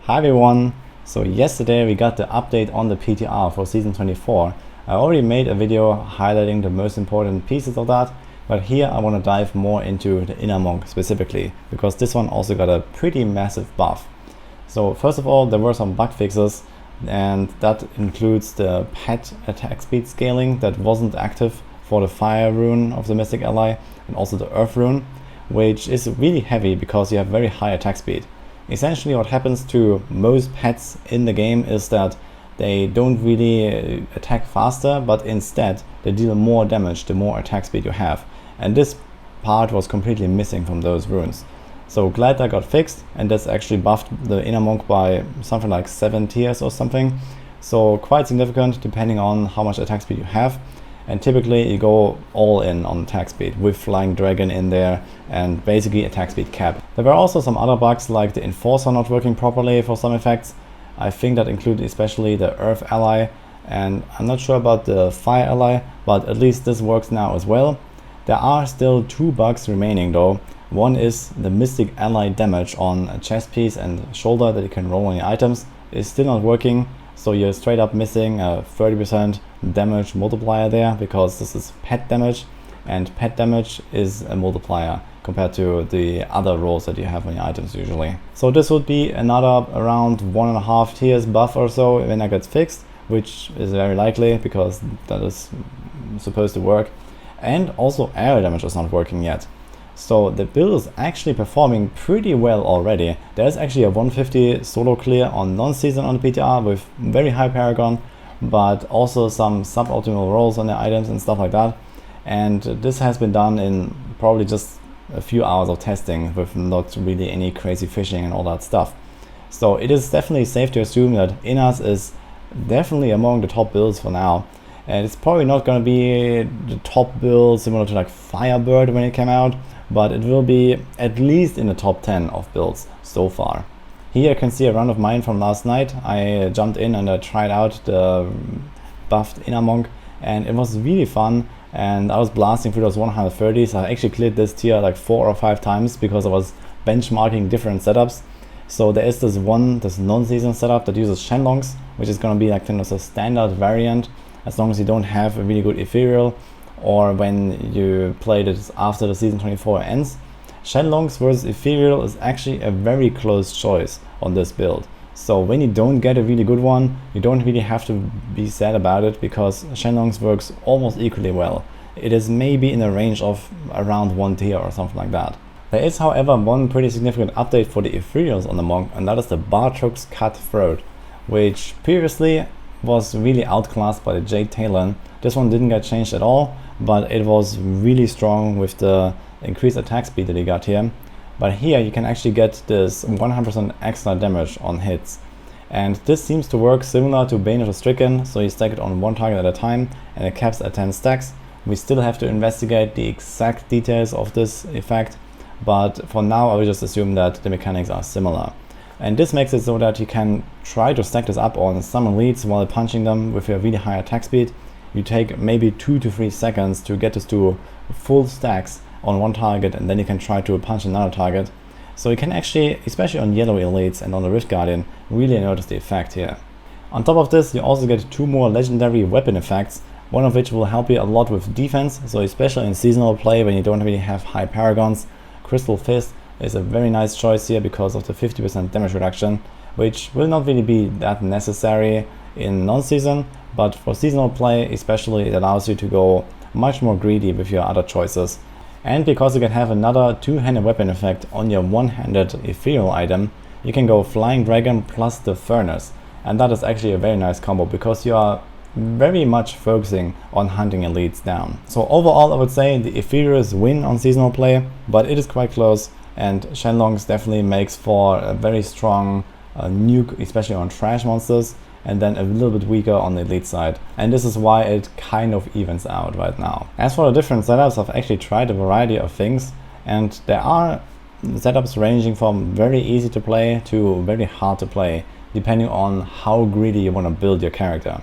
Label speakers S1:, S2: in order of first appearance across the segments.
S1: Hi everyone! So yesterday we got the update on the PTR for Season 24. I already made a video highlighting the most important pieces of that, but here I want to dive more into the inner monk specifically, because this one also got a pretty massive buff. So first of all, there were some bug fixes, and that includes the pet attack speed scaling that wasn't active for the fire rune of the Mystic Ally, and also the earth rune, which is really heavy because you have very high attack speed. Essentially what happens to most pets in the game is that they don't really attack faster, but instead they deal more damage the more attack speed you have. And this part was completely missing from those runes. So glad that got fixed, and that's actually buffed the inner monk by something like 7 tiers or something. So quite significant depending on how much attack speed you have. And typically you go all in on attack speed with Flying Dragon in there and basically attack speed cap. There were also some other bugs like the Enforcer not working properly for some effects. I think that included especially the Earth Ally, and I'm not sure about the Fire Ally, but at least this works now as well. There are still 2 bugs remaining though. One is the Mystic Ally damage on a chest piece and shoulder that you can roll on your items is still not working. So you're straight up missing a 30% damage multiplier there, because this is pet damage, and pet damage is a multiplier compared to the other rolls that you have on your items usually. So this would be another around 1.5 tiers buff or so when that gets fixed, which is very likely because that is supposed to work. And also air damage is not working yet. So the build is actually performing pretty well already. There's actually a 150 solo clear on non-season on the PTR with very high paragon, but also some suboptimal rolls on the items and stuff like that. And this has been done in probably just a few hours of testing with not really any crazy fishing and all that stuff. So it is definitely safe to assume that Innas is definitely among the top builds for now. And it's probably not going to be the top build similar to like Firebird when it came out, but it will be at least in the top 10 of builds so far. Here you can see a run of mine from last night. I jumped in and I tried out the buffed inner monk, and it was really fun, and I was blasting through those 130s. I actually cleared this tier like 4 or 5 times because I was benchmarking different setups. So there is this non-season setup that uses Shenlongs, which is going to be like kind of a standard variant as long as you don't have a really good ethereal, or when you play this after the season 24 ends. Shenlongs versus ethereal is actually a very close choice on this build. So when you don't get a really good one, you don't really have to be sad about it, because Shenlongs works almost equally well. It is maybe in a range of around 1 tier or something like that. There is however one pretty significant update for the ethereals on the monk, and that is the Bartok's Cutthroat, which previously was really outclassed by the Jade Talon. This one didn't get changed at all, but it was really strong with the increased attack speed that you got here. But here you can actually get this 100% extra damage on hits. And this seems to work similar to Bane of the Stricken, so you stack it on 1 target at a time and it caps at 10 stacks. We still have to investigate the exact details of this effect, but for now I will just assume that the mechanics are similar. And this makes it so that you can try to stack this up on some elites while punching them with a really high attack speed. You take maybe 2 to 3 seconds to get this to full stacks on 1 target, and then you can try to punch another target. So you can actually, especially on yellow elites and on the Rift Guardian, really notice the effect here. On top of this, you also get 2 more legendary weapon effects, one of which will help you a lot with defense. So especially in seasonal play when you don't really have high paragons, Crystal Fist is a very nice choice here because of the 50% damage reduction, which will not really be that necessary in non-season, but for seasonal play especially it allows you to go much more greedy with your other choices. And because you can have another 2-handed weapon effect on your 1-handed ethereal item, you can go Flying Dragon plus the Furnace, and that is actually a very nice combo because you are very much focusing on hunting elites down. So overall I would say the ethereals win on seasonal play, but it is quite close, and Shenlongs definitely makes for a very strong nuke, especially on trash monsters, and then a little bit weaker on the elite side. And this is why it kind of evens out right now. As for the different setups, I've actually tried a variety of things, and there are setups ranging from very easy to play to very hard to play, depending on how greedy you want to build your character.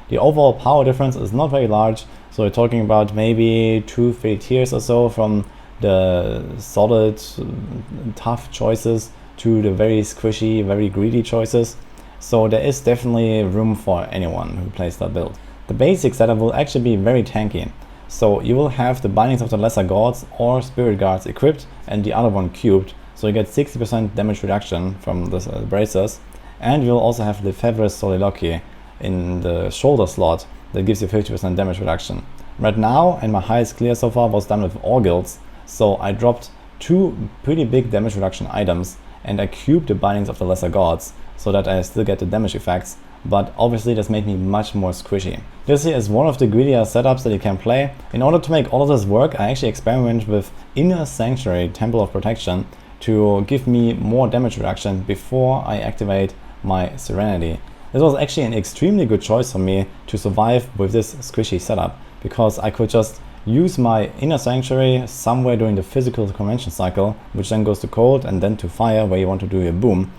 S1: The overall power difference is not very large, so we're talking about maybe 2-3 tiers or so from the solid, tough choices to the very squishy, very greedy choices. So there is definitely room for anyone who plays that build. The basic setup will actually be very tanky. So you will have the Bindings of the Lesser Gods or Spirit Guards equipped and the other one cubed. So you get 60% damage reduction from the bracers. And you'll also have Lefebvre's Soliloquy in the shoulder slot that gives you 50% damage reduction. Right now, and my highest clear so far was done with Aughilds, so I dropped 2 pretty big damage reduction items and I cubed the Bindings of the Lesser Gods so that I still get the damage effects, but obviously this made me much more squishy. This here is one of the greedier setups that you can play. In order to make all of this work, I actually experimented with Inner Sanctuary Temple of Protection to give me more damage reduction before I activate my Serenity. This was actually an extremely good choice for me to survive with this squishy setup, because I could just use my Inner Sanctuary somewhere during the physical convention cycle, which then goes to cold and then to fire where you want to do your boom,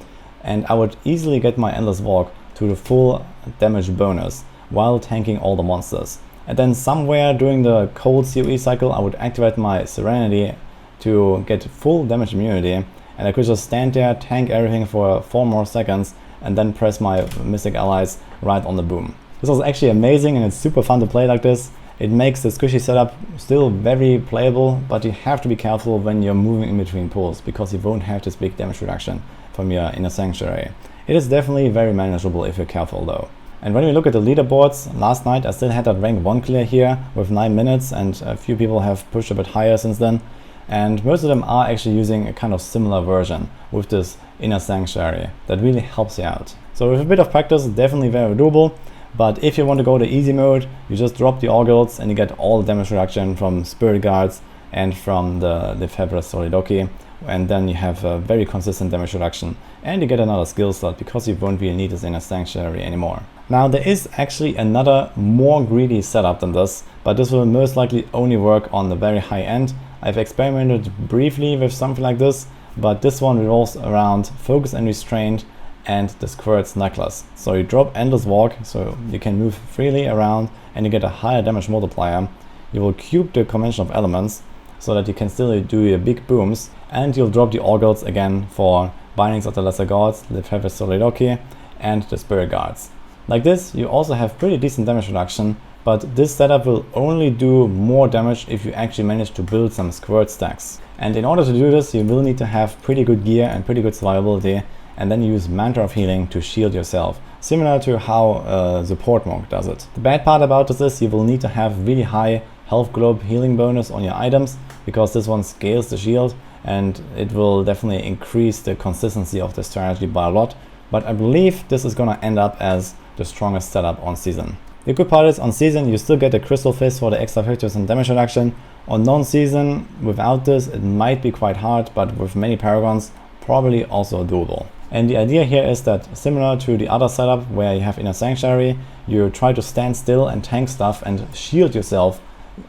S1: and I would easily get my Endless Walk to the full damage bonus while tanking all the monsters. And then somewhere during the cold COE cycle I would activate my Serenity to get full damage immunity, and I could just stand there, tank everything for 4 more seconds, and then press my Mystic Allies right on the boom. This was actually amazing and it's super fun to play like this. It makes the squishy setup still very playable, but you have to be careful when you're moving in between pools, because you won't have this big damage reduction from your Inner Sanctuary. It is definitely very manageable if you're careful though. And when we look at the leaderboards, last night I still had that rank 1 clear here with 9 minutes, and a few people have pushed a bit higher since then. And most of them are actually using a kind of similar version with this Inner Sanctuary that really helps you out. So with a bit of practice, definitely very doable. But if you want to go the easy mode, you just drop the Aughilds and you get all the damage reduction from Spirit Guards and from the Lefebvre's Soliloquy, and then you have a very consistent damage reduction, and you get another skill slot because you won't really need this Inner Sanctuary anymore. Now there is actually another more greedy setup than this, but this will most likely only work on the very high end. I've experimented briefly with something like this, but this one revolves around Focus and Restraint and the Squirt's Necklace. So you drop Endless Walk, so you can move freely around and you get a higher damage multiplier. You will cube the Convention of Elements so that you can still do your big booms, and you'll drop the Aughilds again for Bindings of the Lesser Gods, Lefebvre's Soliloquy, and the Spirit Guards. Like this, you also have pretty decent damage reduction, but this setup will only do more damage if you actually manage to build some Squirt stacks. And in order to do this, you will need to have pretty good gear and pretty good survivability, and then use Mantra of Healing to shield yourself, similar to how Support Monk does it. The bad part about this is you will need to have really high Health Globe healing bonus on your items, because this one scales the shield, and it will definitely increase the consistency of the strategy by a lot. But I believe this is gonna end up as the strongest setup on season. The good part is on season you still get the Crystal Fist for the extra 50% damage reduction. On non-season, without this it might be quite hard, but with many Paragons, probably also doable. And the idea here is that, similar to the other setup where you have Inner Sanctuary, you try to stand still and tank stuff and shield yourself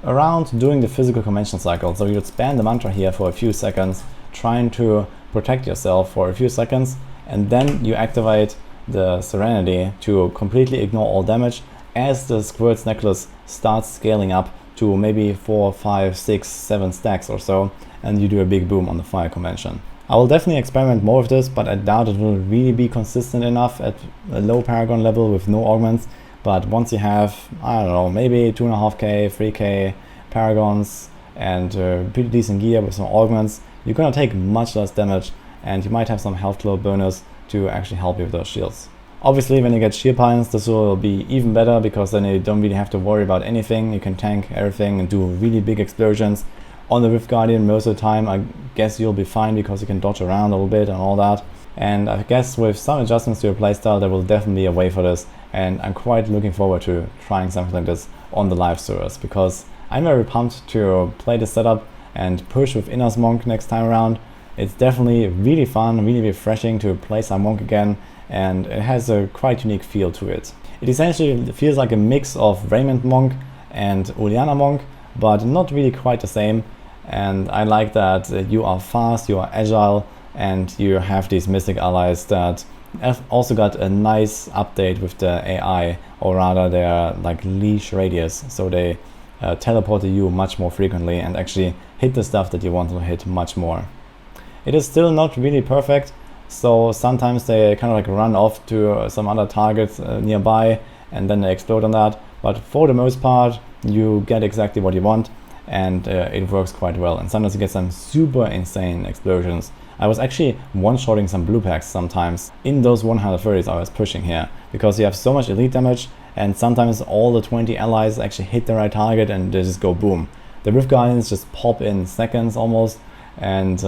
S1: around during the physical convention cycle. So you would spam the mantra here for a few seconds, trying to protect yourself for a few seconds, and then you activate the Serenity to completely ignore all damage as the Squirt's Necklace starts scaling up to maybe 4, 5, 6, 7 stacks or so, and you do a big boom on the fire convention. I will definitely experiment more with this, but I doubt it will really be consistent enough at a low Paragon level with no augments. But once you have, I don't know, maybe 2.5k, 3k Paragons and pretty decent gear with some augments, you're gonna take much less damage, and you might have some health glow bonus to actually help you with those shields. Obviously, when you get shield pines, this will be even better, because then you don't really have to worry about anything. You can tank everything and do really big explosions. On the Rift Guardian, most of the time, I guess you'll be fine because you can dodge around a little bit and all that. And I guess with some adjustments to your playstyle, there will definitely be a way for this. And I'm quite looking forward to trying something like this on the live servers, because I'm very pumped to play this setup and push with Inner's Monk next time around. It's definitely really fun, really refreshing to play some Monk again, and it has a quite unique feel to it. It essentially feels like a mix of Raymond Monk and Uliana Monk, but not really quite the same. And I like that you are fast, you are agile, and you have these Mystic Allies that have also got a nice update with the AI, or rather their like leash radius, so they teleport to you much more frequently and actually hit the stuff that you want to hit much more. It is still not really perfect, so sometimes they kind of like run off to some other targets nearby, and then they explode on that. But for the most part, you get exactly what you want, and it works quite well. And sometimes you get some super insane explosions. I was actually one-shotting some blue packs sometimes in those 130s I was pushing here, because you have so much elite damage, and sometimes all the 20 allies actually hit the right target and they just go boom. The Rift Guardians just pop in seconds almost, and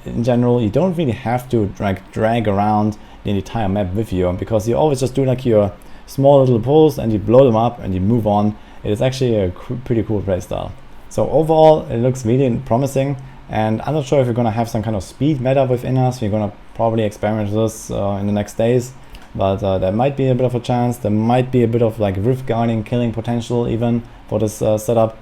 S1: in general you don't really have to drag around the entire map with you, because you always just do like your small little pulls and you blow them up and you move on. It is actually a pretty cool playstyle. So overall it looks really promising, and I'm not sure if we're gonna have some kind of speed meta within us. We're gonna probably experiment with this in the next days, but there might be a bit of a chance. There might be a bit of like Rift Guarding killing potential even for this setup,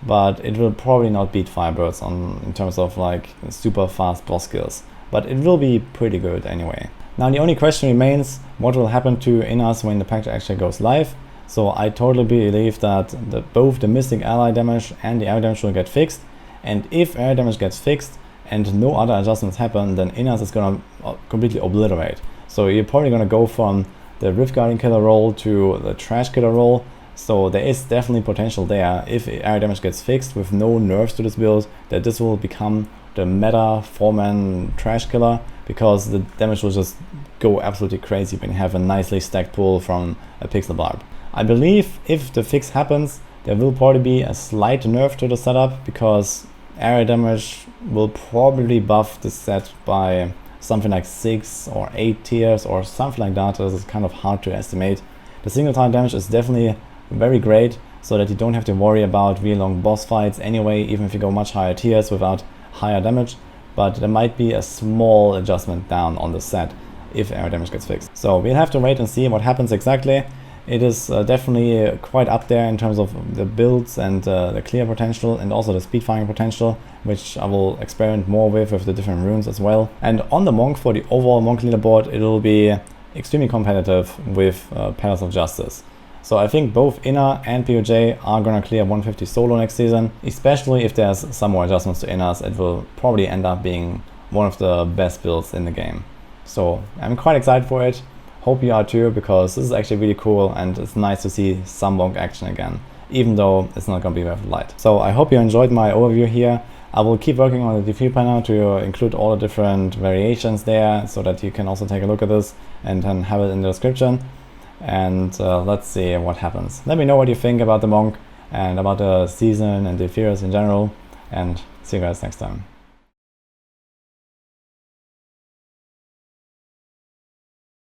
S1: but it will probably not beat Firebirds in terms of like super fast boss kills, but it will be pretty good anyway. Now the only question remains, what will happen to Innas when the pack actually goes live? So I totally believe that both the Mystic ally damage and the air damage will get fixed, and if air damage gets fixed and no other adjustments happen, then Innas is gonna completely obliterate. So you're probably gonna go from the Rift Guarding killer role to the Trash killer role. So there is definitely potential there, if air damage gets fixed with no nerfs to this build, that this will become the meta 4-man Trash killer, because the damage will just go absolutely crazy when you have a nicely stacked pull from a Pixel Barb. I believe if the fix happens, there will probably be a slight nerf to the setup, because area damage will probably buff the set by something like 6 or 8 tiers or something like that. This is kind of hard to estimate. The single target damage is definitely very great, so that you don't have to worry about really long boss fights anyway, even if you go much higher tiers without higher damage. But there might be a small adjustment down on the set if air damage gets fixed. So we'll have to wait and see what happens exactly. It is definitely quite up there in terms of the builds and the clear potential, and also the speed firing potential, which I will experiment more with the different runes as well. And on the Monk, for the overall Monk leaderboard, it will be extremely competitive with Palace of Justice. So I think both Inna and POJ are gonna clear 150 solo next season, especially if there's some more adjustments to Innas. It will probably end up being one of the best builds in the game. So I'm quite excited for it. Hope you are too, because this is actually really cool and it's nice to see some Monk action again, even though it's not gonna be very light. So I hope you enjoyed my overview here. I will keep working on the defeat planner to include all the different variations there, so that you can also take a look at this and then have it in the description. And let's see what happens. Let me know what you think about the Monk and about the season and the Ethereals in general, and see you guys next time.